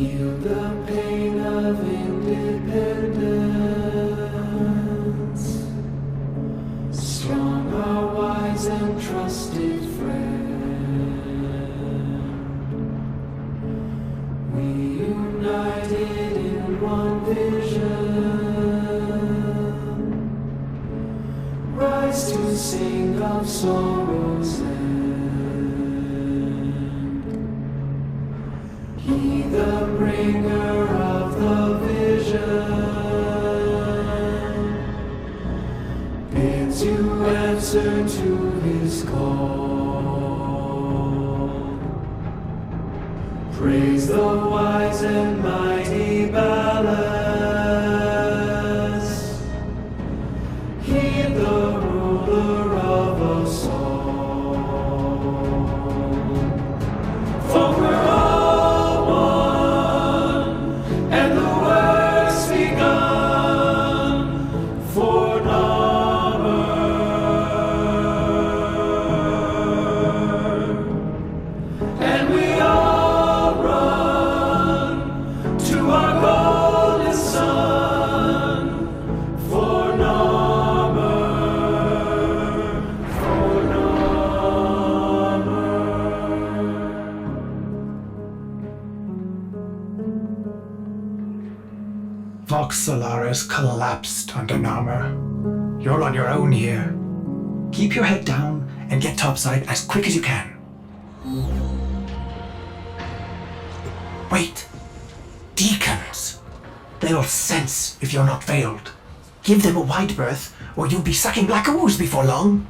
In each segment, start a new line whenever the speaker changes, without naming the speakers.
Heal the pain of independence. Strong, our wise and trusted friend. We united in one vision. Rise to sing of sorrow's end. He, the bringer of the vision, bids you answer to his call. Praise the wise and mighty ballast. Heed the ruler of us all. For we're all one, and the work's begun for Narmer. And we all run to our golden sun for Narmer, for Narmer.
Vox Solaris collapsed under Narmer. You're on your own here. Keep your head down and get topside as quick as you can. Wait. Deacons. They'll sense if you're not veiled. Give them a wide berth, or you'll be sucking black ooze before long.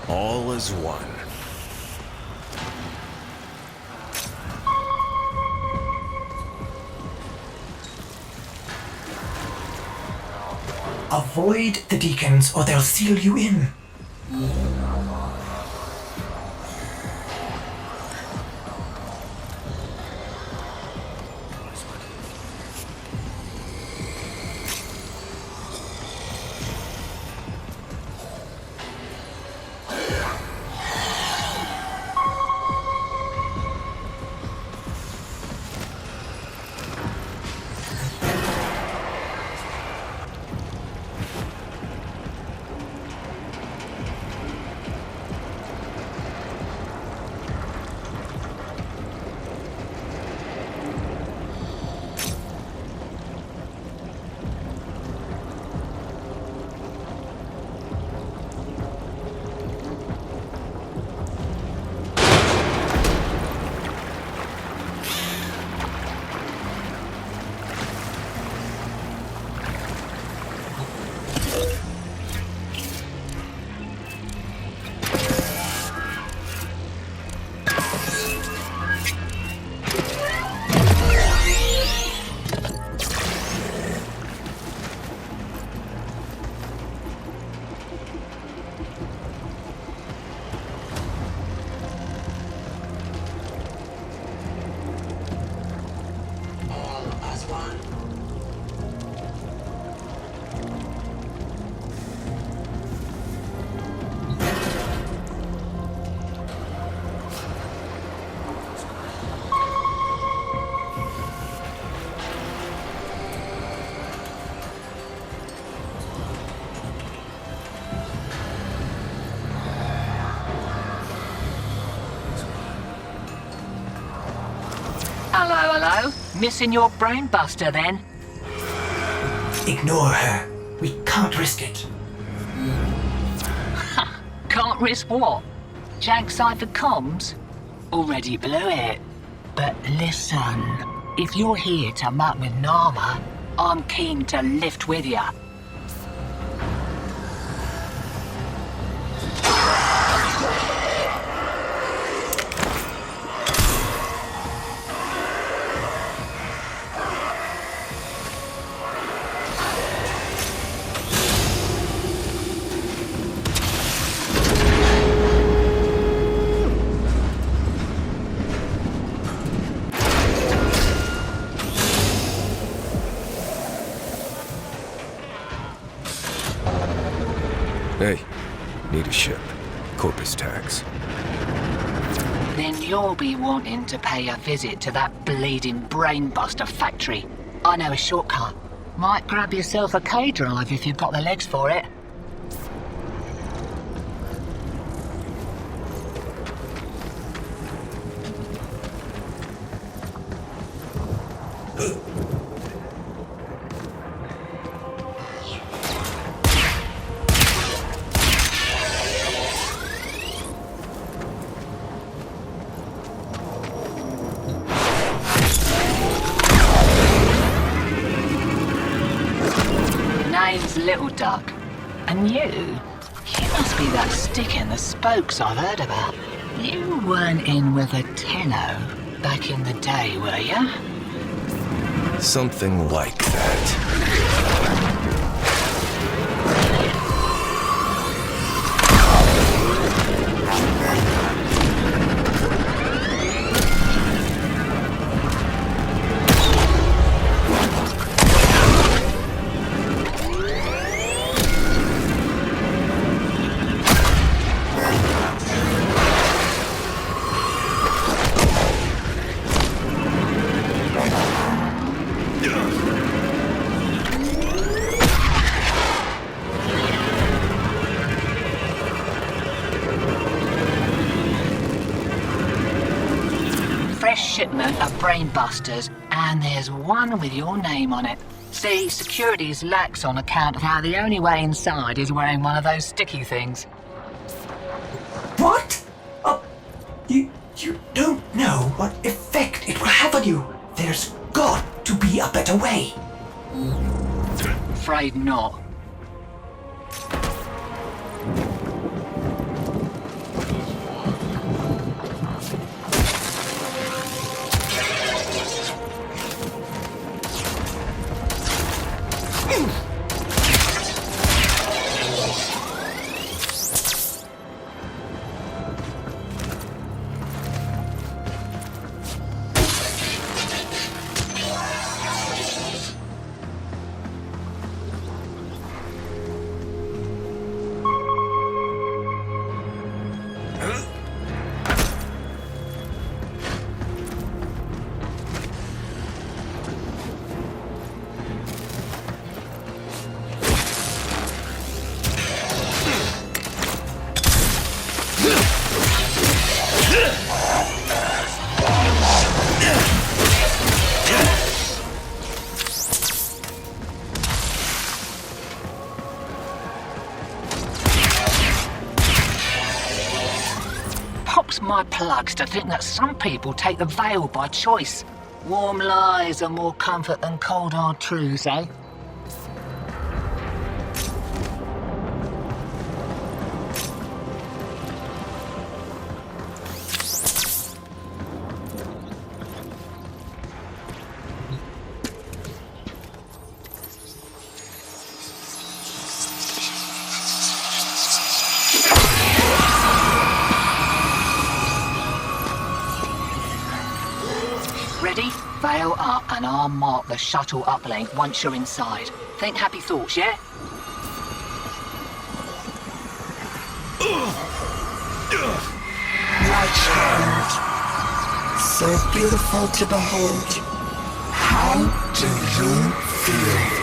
All as one.
Avoid the deacons or they'll seal you in.
Hello? Missing your brainbuster then?
Ignore her. We can't risk it.
Can't risk what? Jag Cypher comms? Already blew it. But listen, if you're here to muck with Nama, I'm keen to lift with ya.
Hey, need a ship. Corpus tags.
Then you'll be wanting to pay a visit to that bleeding brainbuster factory. I know a shortcut. Might grab yourself a K-drive if you've got the legs for it. Name's Little Duck. And you must be that stick in the spokes I've heard about. You weren't in with a Tenno back in the day, were ya?
Something like that.
Shipment of brainbusters, and there's one with your name on it. See, security's lax on account of how the only way inside is wearing one of those sticky things.
What? You don't know what effect it will have on you. There's got to be a better way.
Afraid not. Pops my plugs to think that some people take the veil by choice. Warm lies are more comfort than cold hard truths, eh? Ready? Veil up and I'll mark the shuttle uplink once you're inside. Think happy thoughts, yeah?
My child, so beautiful to behold. How do you feel?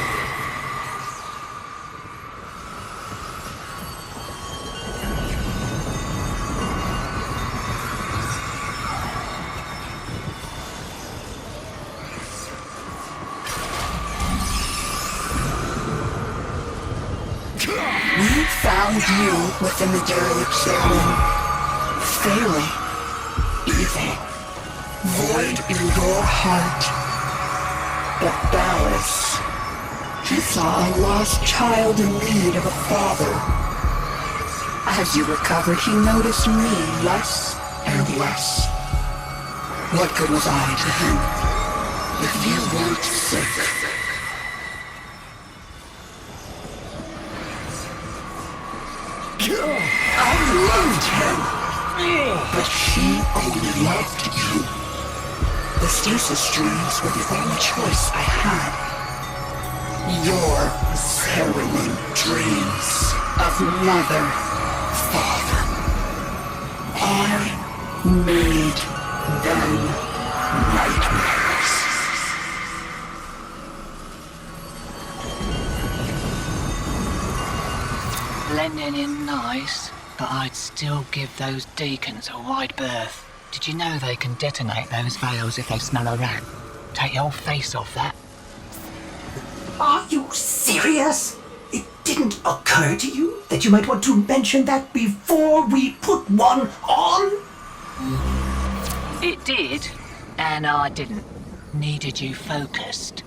found you within the derelict therein. Failing. Evil. Void in your heart. But Ballas, he saw a lost child in need of a father. As you recovered, he noticed me less and less. What good was I to him if you weren't sick? I loved him, but he only loved you. The stasis dreams were the only choice I had. Your harrowing dreams of mother, father. I made them nightmares.
Blending in nice, but I'd still give those deacons a wide berth. Did you know they can detonate those veils if they smell a rat? Take your face off that.
Are you serious? It didn't occur to you that you might want to mention that before we put one on?
It did, and I didn't. Needed you focused.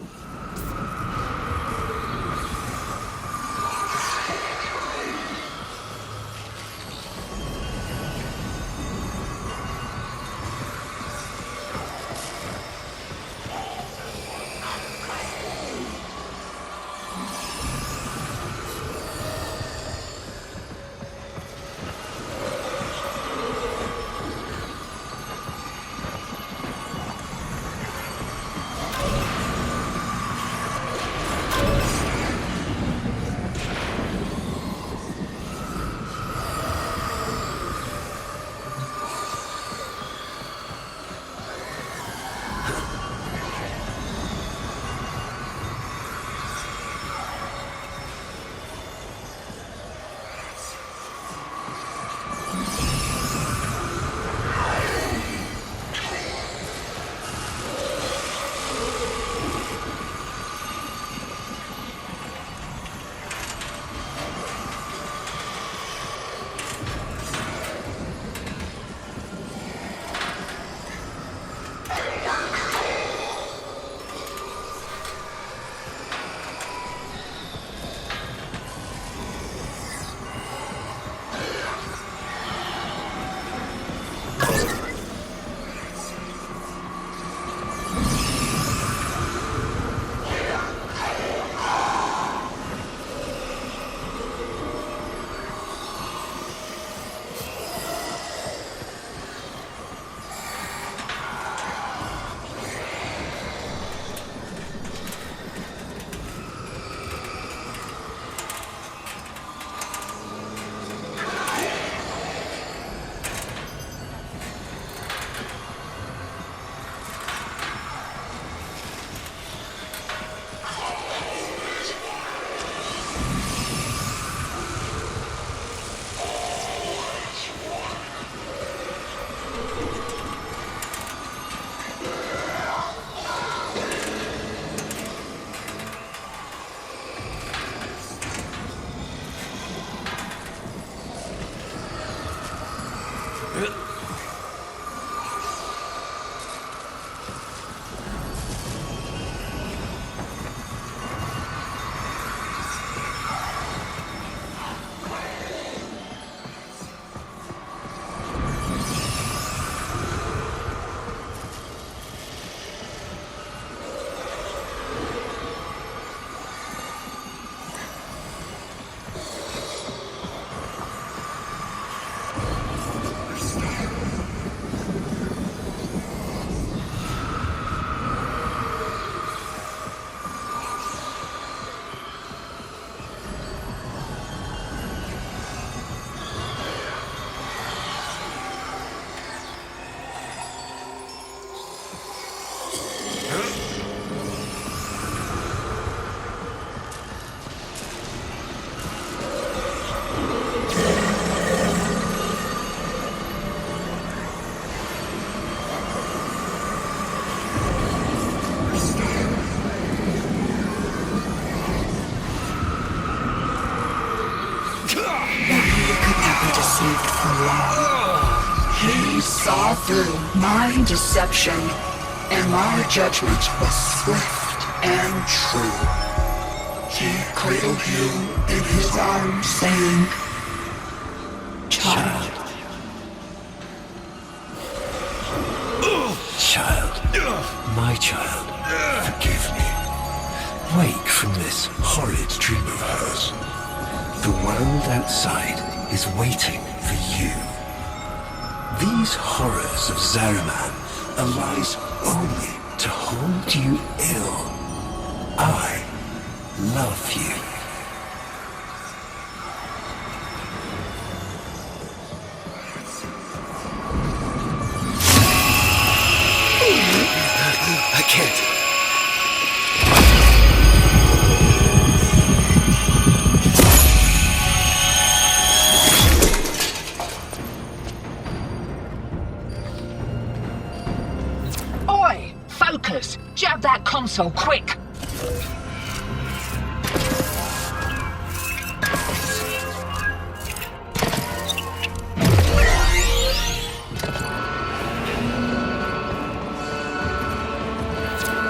He saw through my deception, and my judgment was swift and true. He cradled you in his arms, saying, "Child."
Child. My child. Forgive me. Wake from this horrid dream of hers. The world outside is waiting for you. These horrors of Zariman arise only to hold you ill. I love you. I can't.
Oi! Focus! Jab that console, quick!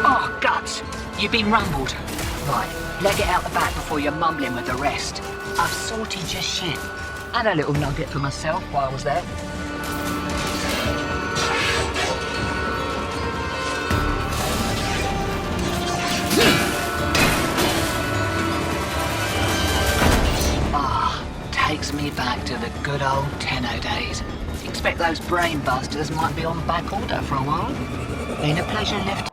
Oh, guts! You've been rumbled. Right, leg it out the back before you're mumbling with the rest. I've sorted your shit. And a little nugget for myself while I was there. Takes me back to the good old Tenno days. Expect those brain busters might be on back order for a while. Been a pleasure left.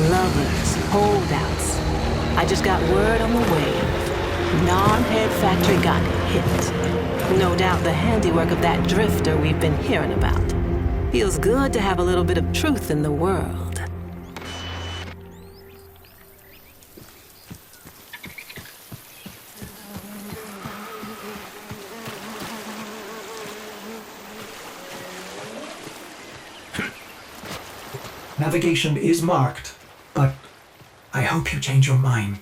Lovers, holdouts. I just got word on the way. Gnarhead Factory got hit. No doubt the handiwork of that drifter we've been hearing about. Feels good to have a little bit of truth in the world.
Navigation is marked, but I hope you change your mind.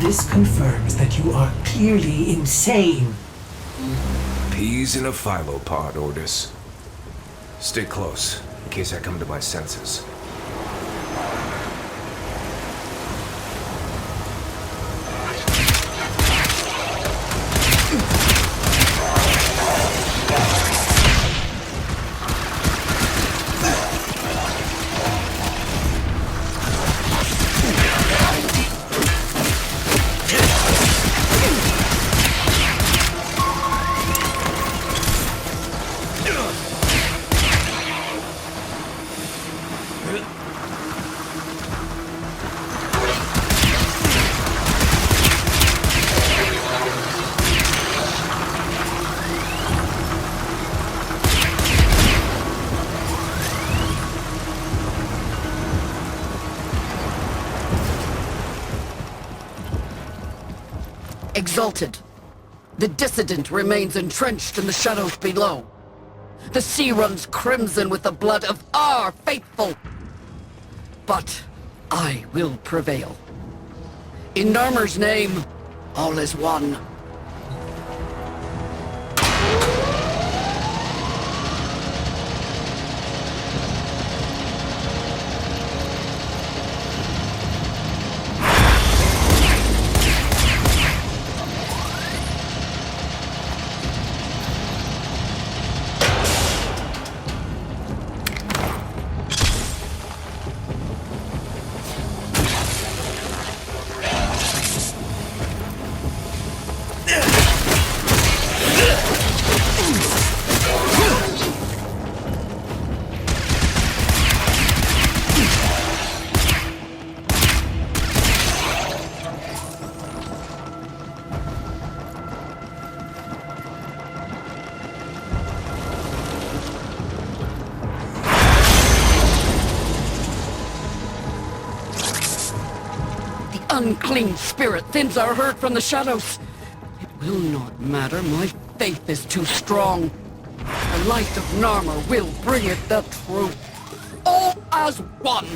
This confirms that you are clearly insane.
Peas in a philo pod, Ordis. Stay close, in case I come to my senses.
Exalted. The dissident remains entrenched in the shadows below. The sea runs crimson with the blood of our faithful. But I will prevail. In Narmer's name, all is one.
unclean spirit thins our herd from the shadows. It will not matter. My faith is too strong. The light of Narmer will bring it the truth. All as one.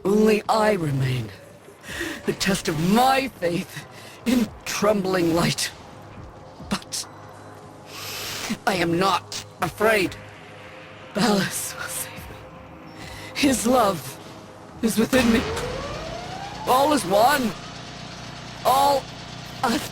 Only I remain. The test of my faith in trembling light. But I am not afraid. Ballas will save me. His love is within me. All is one. All us.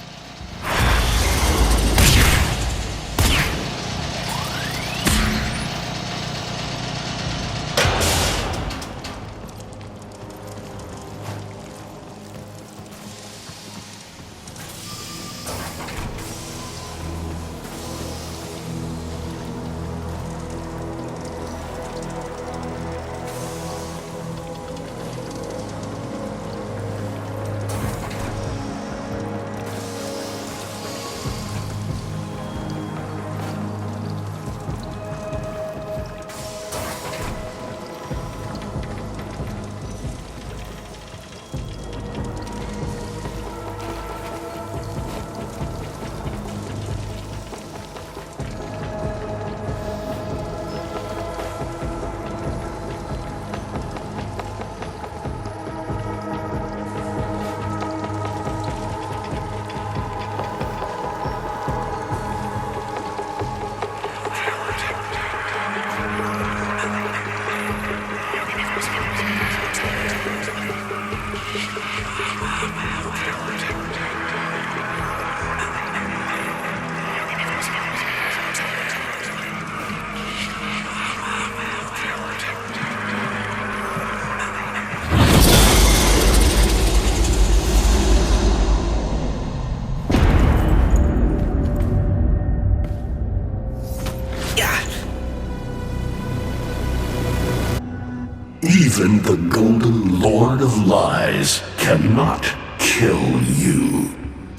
Even the Golden Lord of Lies cannot kill you,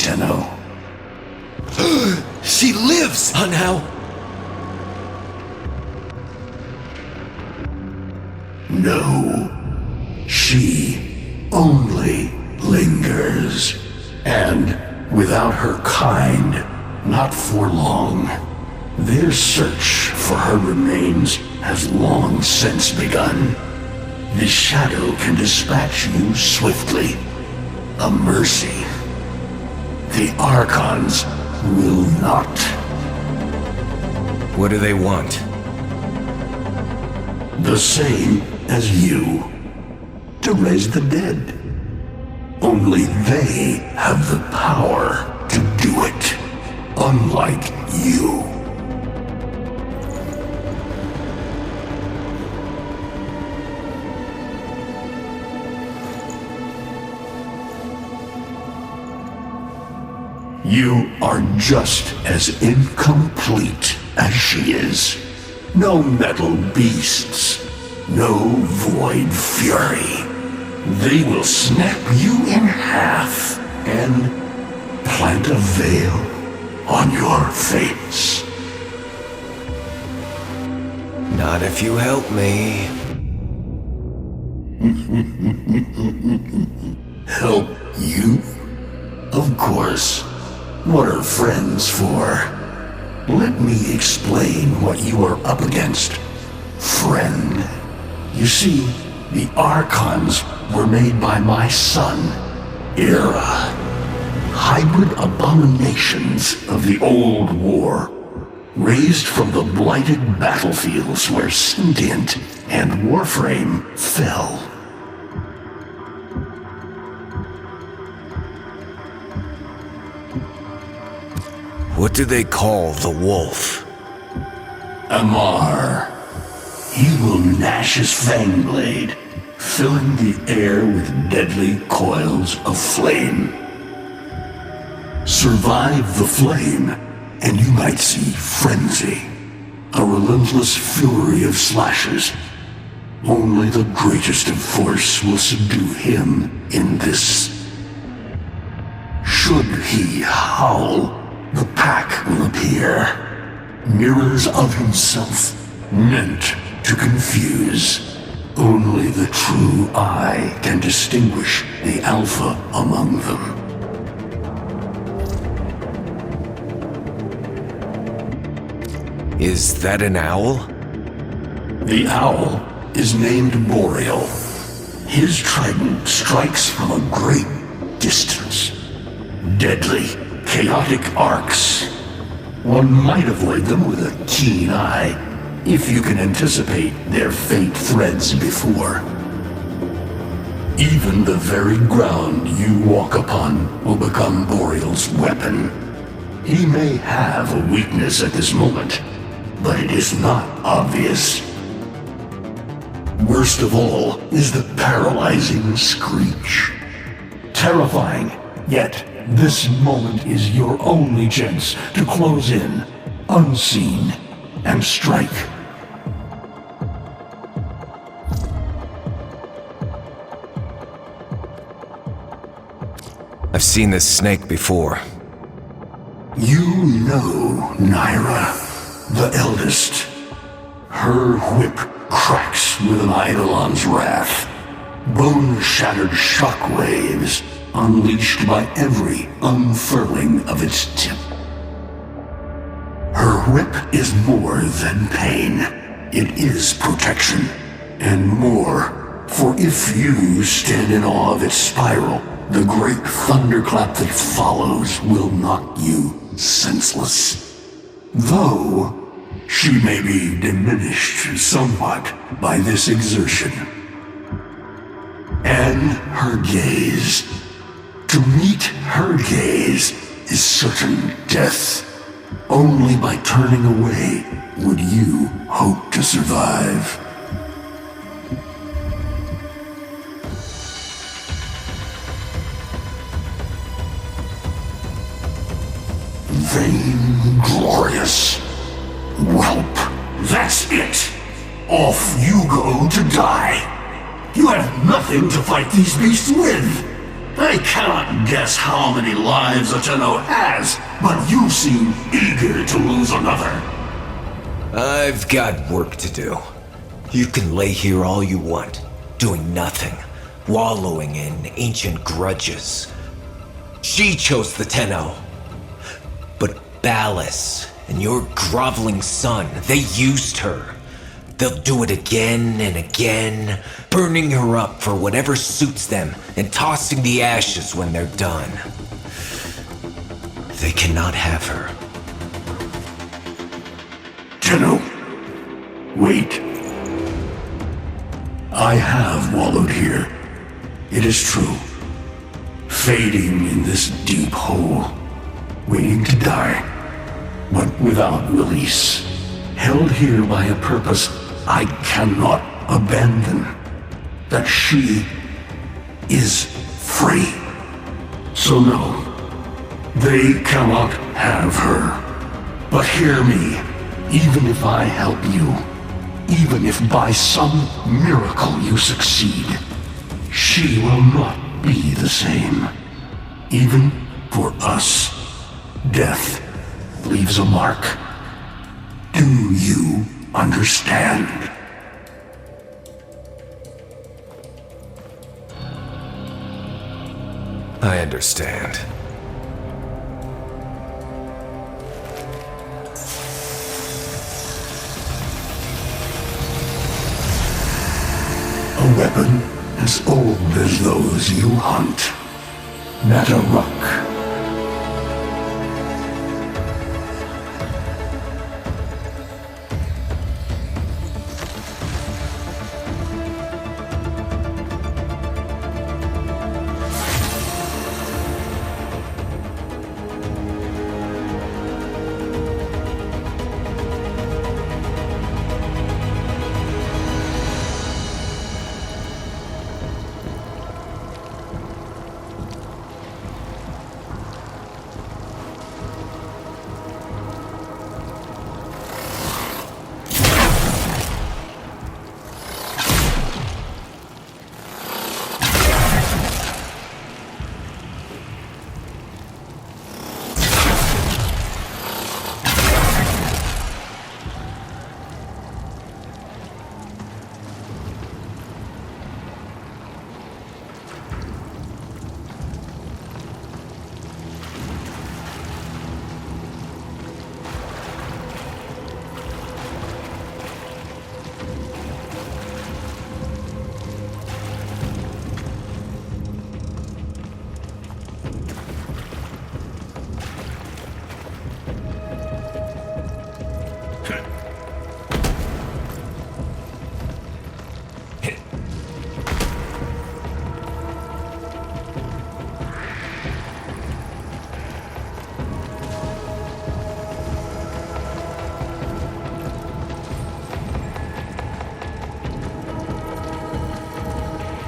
Tenno.
She lives! Now.
No. She only lingers. And without her kind, not for long. Their search for her remains has long since begun. The shadow can dispatch you swiftly. A mercy. The Archons will not.
What do they want?
The same as you. To raise the dead. Only they have the power to do it. Unlike you. You are just as incomplete as she is. No metal beasts, no void fury. They will snap you in half and plant a veil on your face.
Not if you help me.
Help you? Of course. What are friends for? Let me explain what you are up against, friend. You see, the Archons were made by my son, Era. Hybrid abominations of the old war, raised from the blighted battlefields where Sentient and Warframe fell.
What do they call the wolf?
Amar. He will gnash his fang blade, filling the air with deadly coils of flame. Survive the flame, and you might see frenzy. A relentless fury of slashes. Only the greatest of force will subdue him in this. Should he howl, the pack will appear. Mirrors of himself, meant to confuse. Only the true eye can distinguish the alpha among them.
Is that an owl?
The owl is named Boreal. His trident strikes from a great distance. Deadly, chaotic arcs. One might avoid them with a keen eye, if you can anticipate their faint threads before. Even the very ground you walk upon will become Boreal's weapon. He may have a weakness at this moment, but it is not obvious. Worst of all is the paralyzing screech. Terrifying, yet this moment is your only chance to close in, unseen, and strike.
I've seen this snake before.
You know Naira, the eldest. Her whip cracks with an Eidolon's wrath. Bone-shattered shockwaves unleashed by every unfurling of its tip. Her whip is more than pain. It is protection, and more, for if you stand in awe of its spiral, the great thunderclap that follows will knock you senseless. Though she may be diminished somewhat by this exertion. And her gaze. To meet her gaze is certain death. Only by turning away would you hope to survive. Vainglorious. Whelp, that's it. Off you go to die. You have nothing to fight these beasts with.
I cannot guess how many lives Ateno has, but you seem eager to lose another.
I've got work to do. You can lay here all you want, doing nothing, wallowing in ancient grudges. She chose the Tenno. But Ballas and your groveling son, they used her. They'll do it again and again, burning her up for whatever suits them and tossing the ashes when they're done. They cannot have her.
Tenno, wait. I have wallowed here. It is true. Fading in this deep hole, waiting to die, but without release. Held here by a purpose I cannot abandon. That she is free. So no, they cannot have her. But hear me, even if I help you, even if by some miracle you succeed, she will not be the same. Even for us, death leaves a mark. Do you understand?
I understand.
A weapon as old as those you hunt. Nataruk.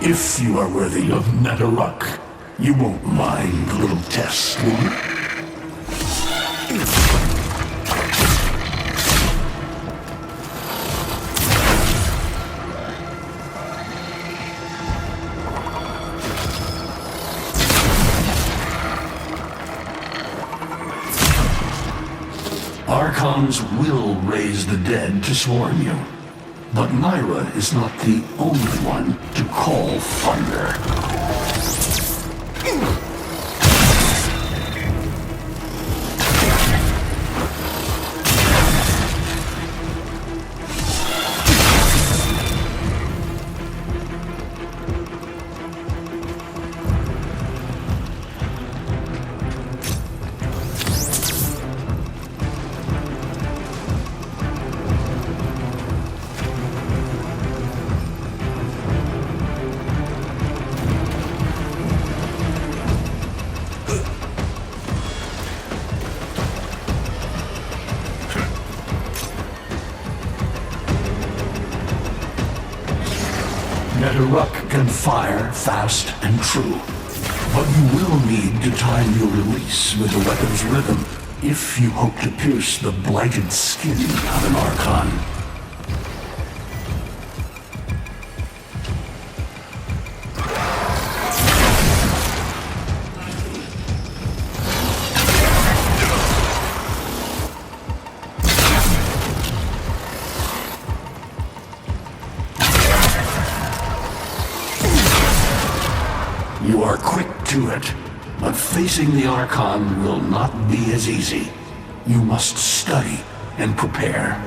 If you are worthy of Nataruk, you won't mind the little test, will you? Archons will raise the dead to swarm you. But Myra is not the only one to call thunder. Nataruk can fire fast and true, but you will need to time your release with the weapon's rhythm if you hope to pierce the blighted skin of an Archon. to it. But facing the Archon will not be as easy. You must study and prepare.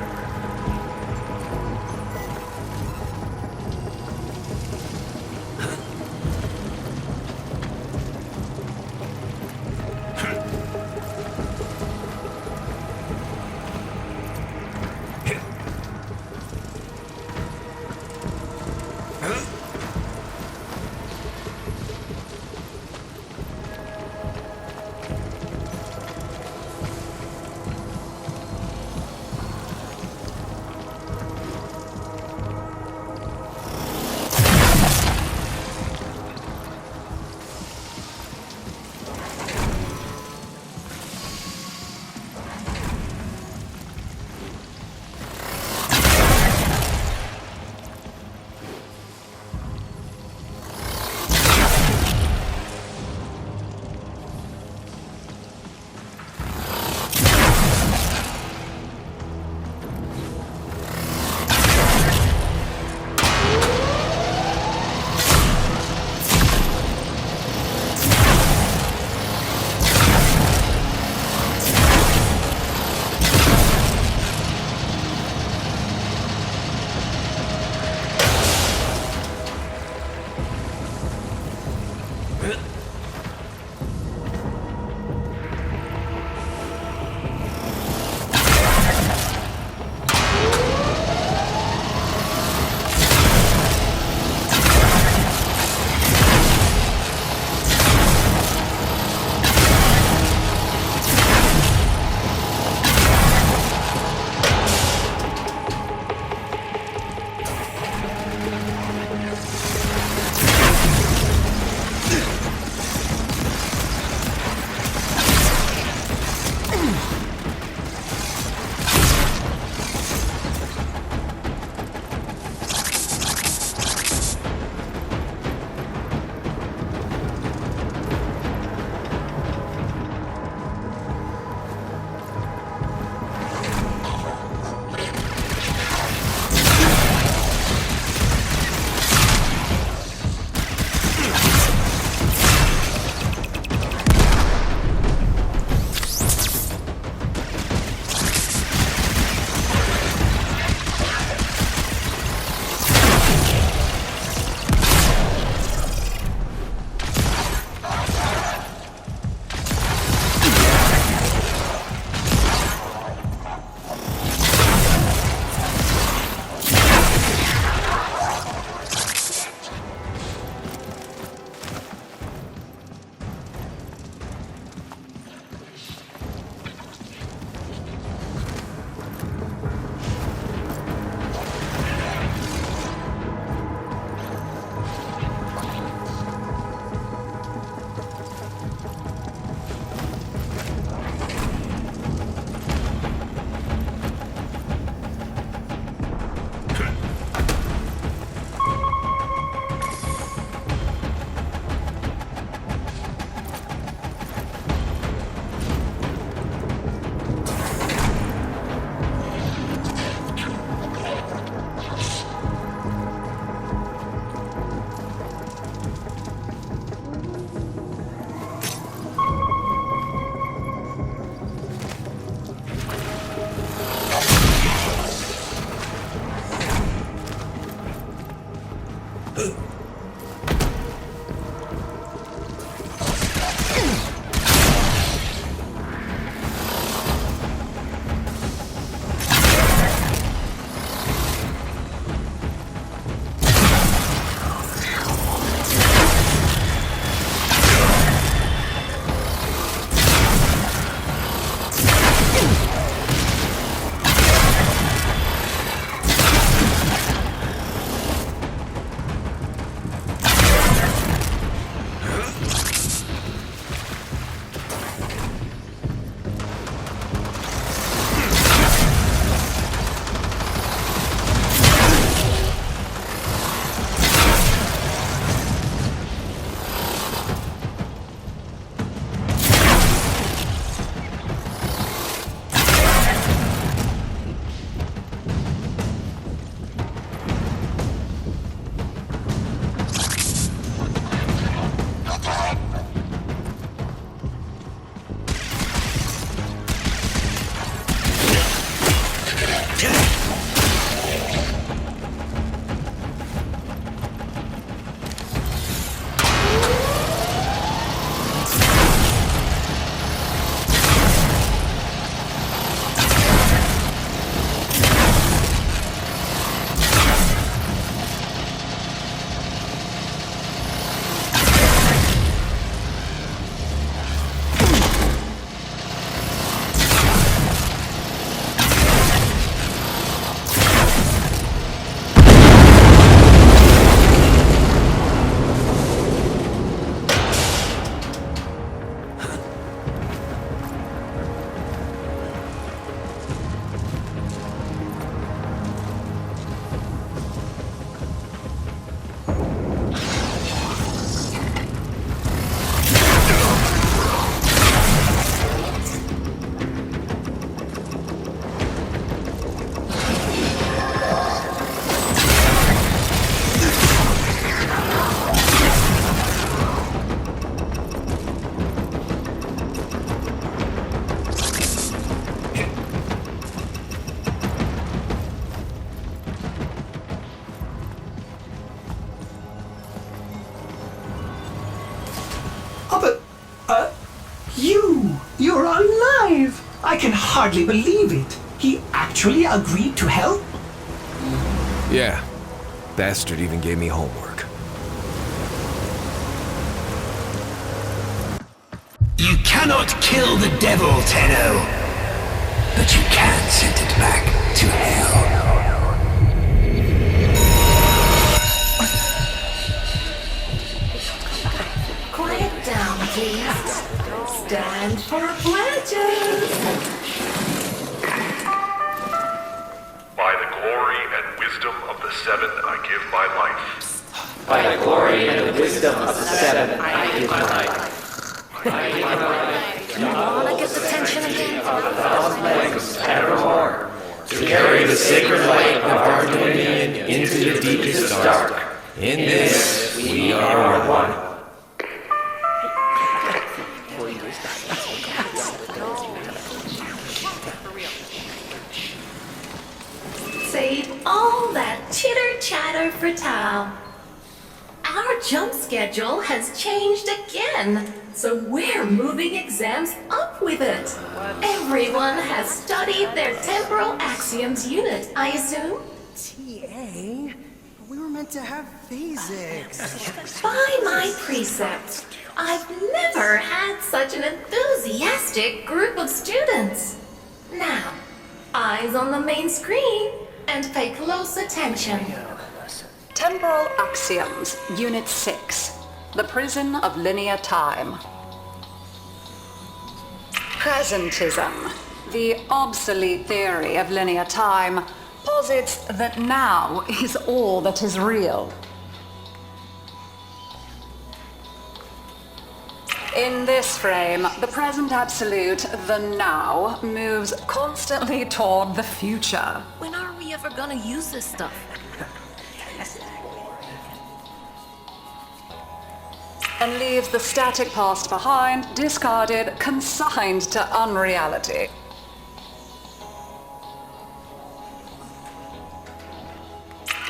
hardly believe it. He actually agreed to help?
Yeah. Bastard even gave me homework.
You cannot kill the devil, Tenno. But you can send it back to hell.
Quiet down, please. Stand for pledges.
By the glory and wisdom of the Seven, I give my life.
By the glory and the wisdom of the Seven, I give my life.
You wanna get the tension again?
Legs evermore, to carry the sacred light of our dominion into the deepest dark. In this, we are one.
Save all that chitter-chatter for Tao. Our jump schedule has changed again, so we're moving exams up with it. Everyone has studied their temporal axioms unit, I assume?
TA? We were meant to have physics.
By my precept, I've never had such an enthusiastic group of students. Now, eyes on the main screen and pay close attention.
Temporal Axioms, Unit 6. The Prison of Linear Time. Presentism, the obsolete theory of linear time, posits that now is all that is real. In this frame, the present absolute, the now, moves constantly toward the future.
When are we ever gonna use this stuff?
And leaves the static past behind, discarded, consigned to unreality.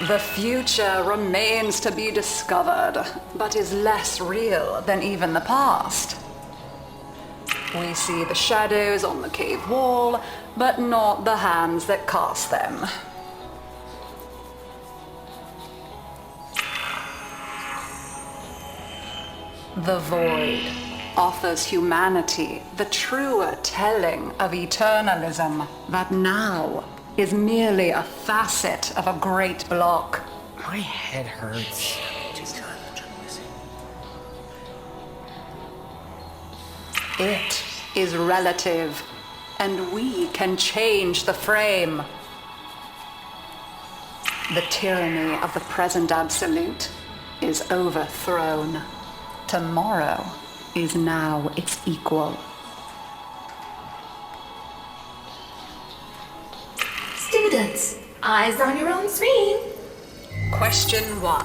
The future remains to be discovered, but is less real than even the past. We see the shadows on the cave wall, but not the hands that cast them. The void offers humanity the truer telling of eternalism that now is merely a facet of a great block.
My head hurts.
It is relative, and we can change the frame. The tyranny of the present absolute is overthrown. Tomorrow is now its equal.
Students, eyes on your own screen.
Question 1.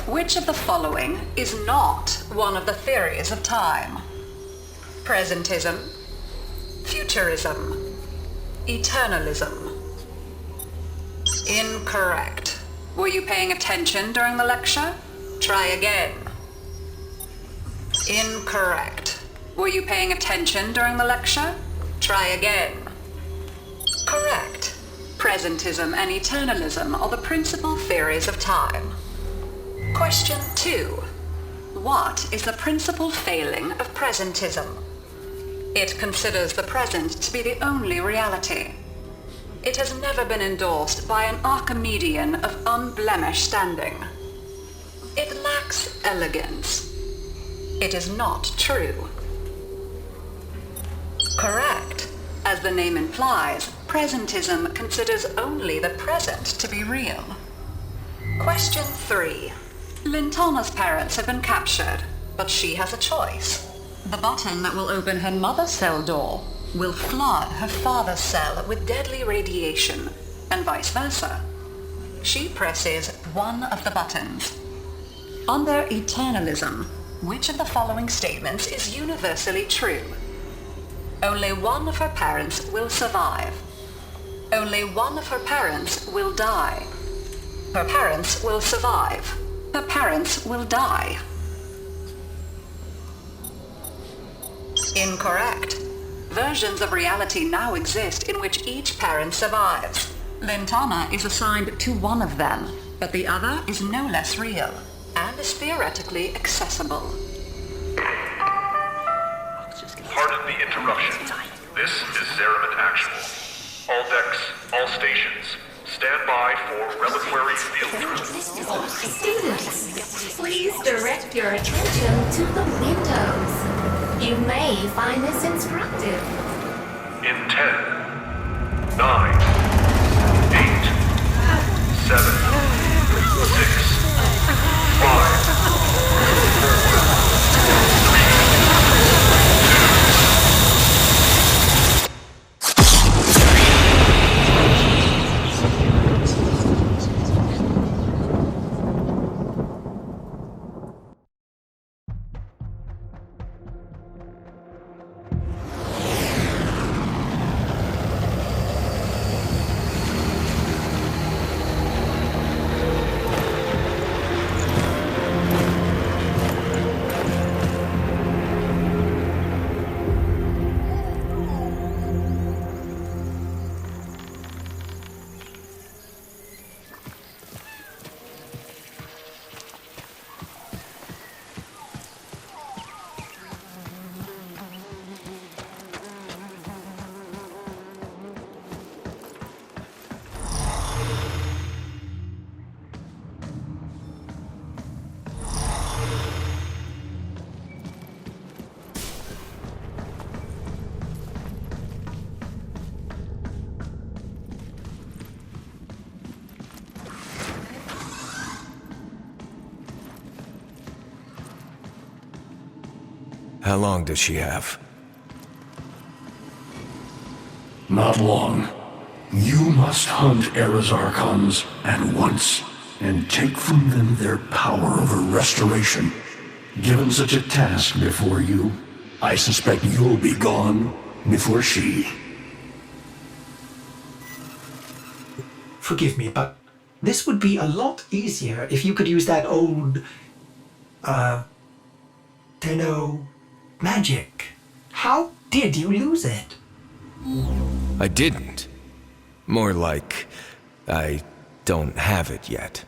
Which of the following is not one of the theories of time? Presentism, futurism, eternalism. Incorrect. Were you paying attention during the lecture? Try again. Incorrect. Were you paying attention during the lecture? Try again. Correct. Presentism and eternalism are the principal theories of time. Question 2. What is the principal failing of presentism? It considers the present to be the only reality. It has never been endorsed by an Archimedean of unblemished standing. It lacks elegance. It is not true. Correct. As the name implies, presentism considers only the present to be real. Question 3. Lintana's parents have been captured, but she has a choice. The button that will open her mother's cell door will flood her father's cell with deadly radiation, and vice versa. She presses one of the buttons. Under eternalism, which of the following statements is universally true? Only one of her parents will survive. Only one of her parents will die. Her parents will survive. Her parents will die. Incorrect. Versions of reality now exist in which each parent survives. Lintana is assigned to one of them, but the other is no less real, and is theoretically accessible.
Pardon the interruption. This is Zeraman Actual. All decks, all stations, stand by for reliquary field trip.
Students, please direct your attention to the windows. You may find this instructive.
In 10, 9, 8, 7, 6, 5,
How long does she have?
Not long. You must hunt Era's Archons at once, and take from them their power over restoration. Given such a task before you, I suspect you'll be gone before she.
Forgive me, but this would be a lot easier if you could use that old, Tenno magic. How did you lose it?
I didn't. More like, I don't have it yet.